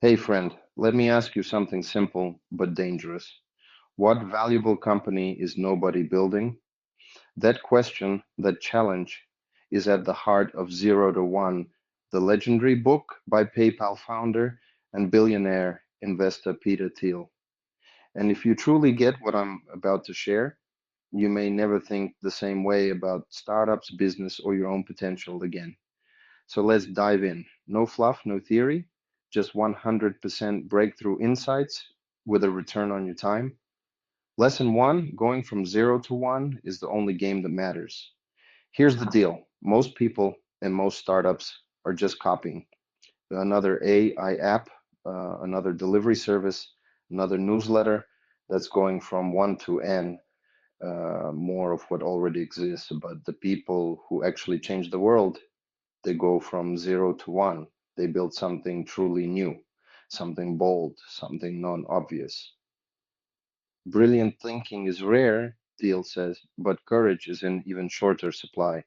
Hey friend, let me ask you something simple but dangerous. What valuable company is nobody building? That question, that challenge, is at the heart of Zero to One, the legendary book by PayPal founder and billionaire investor Peter Thiel. And if you truly get what I'm about to share, you may never think the same way about startups, business, or your own potential again. So let's dive in. No fluff, no theory, just 100% breakthrough insights with a return on your time. Lesson one, going from zero to one is the only game that matters. Here's the deal. Most people and most startups are just copying another AI app, another delivery service, another newsletter that's going from one to N, more of what already exists. But the people who actually change the world, they go from zero to one. They build something truly new, something bold, something non-obvious. Brilliant thinking is rare, Thiel says, but courage is in even shorter supply.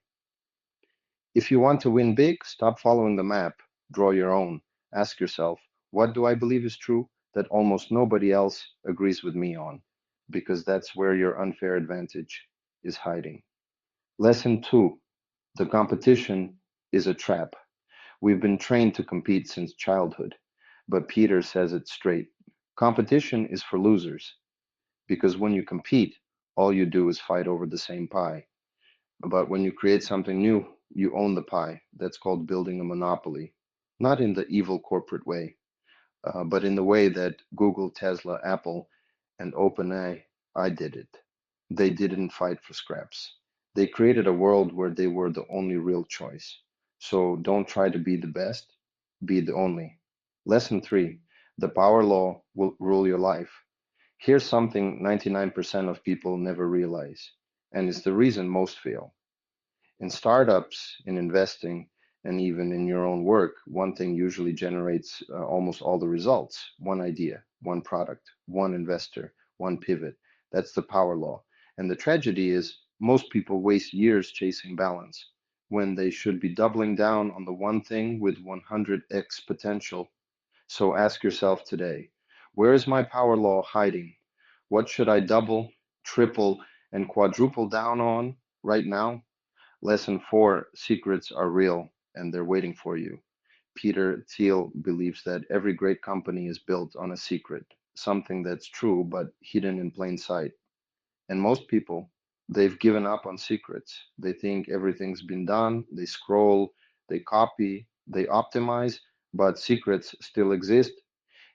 If you want to win big, stop following the map, draw your own. Ask yourself, what do I believe is true that almost nobody else agrees with me on? Because that's where your unfair advantage is hiding. Lesson two, the competition is a trap. We've been trained to compete since childhood, but Peter says it straight. Competition is for losers, because when you compete, all you do is fight over the same pie. But when you create something new, you own the pie. That's called building a monopoly. Not in the evil corporate way, but in the way that Google, Tesla, Apple, and OpenAI I did it. They didn't fight for scraps. They created a world where they were the only real choice. So don't try to be the best, be the only. Lesson three, the power law will rule your life. Here's something 99% of people never realize, and it's the reason most fail. In startups, in investing, and even in your own work, one thing usually generates almost all the results. One idea, one product, one investor, one pivot. That's the power law. And the tragedy is most people waste years chasing balance when they should be doubling down on the one thing with 100x potential. So ask yourself today, where is my power law hiding? What should I double, triple, and quadruple down on right now? Lesson four, secrets are real and they're waiting for you. Peter Thiel believes that every great company is built on a secret, something that's true but hidden in plain sight. And most people, they've given up on secrets. They think everything's been done, they scroll, they copy, they optimize, but secrets still exist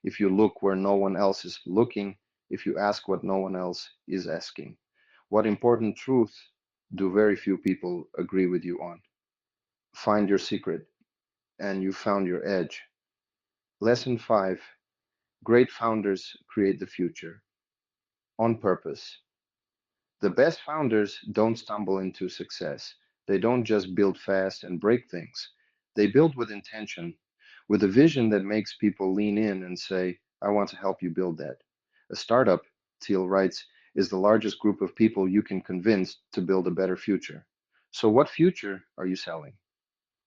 if you look where no one else is looking, if you ask what no one else is asking. What important truth do very few people agree with you on? Find your secret, and you found your edge. Lesson five, great founders create the future on purpose. The best founders don't stumble into success. They don't just build fast and break things. They build with intention, with a vision that makes people lean in and say, I want to help you build that. A startup, Thiel writes, is the largest group of people you can convince to build a better future. So, what future are you selling?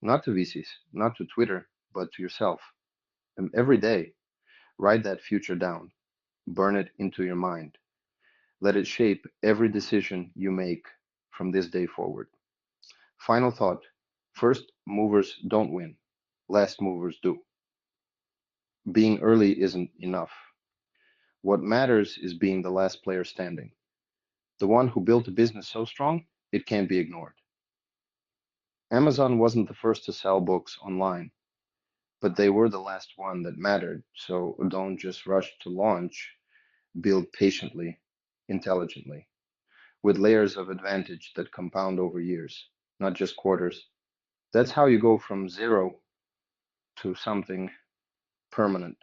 Not to VCs, not to Twitter, but to yourself. And every day, write that future down, burn it into your mind. Let it shape every decision you make from this day forward. Final thought, first movers don't win, last movers do. Being early isn't enough. What matters is being the last player standing, the one who built a business so strong it can't be ignored. Amazon wasn't the first to sell books online, but they were the last one that mattered. So don't just rush to launch, build patiently, intelligently, with layers of advantage that compound over years, not just quarters. That's how you go from zero to something permanent.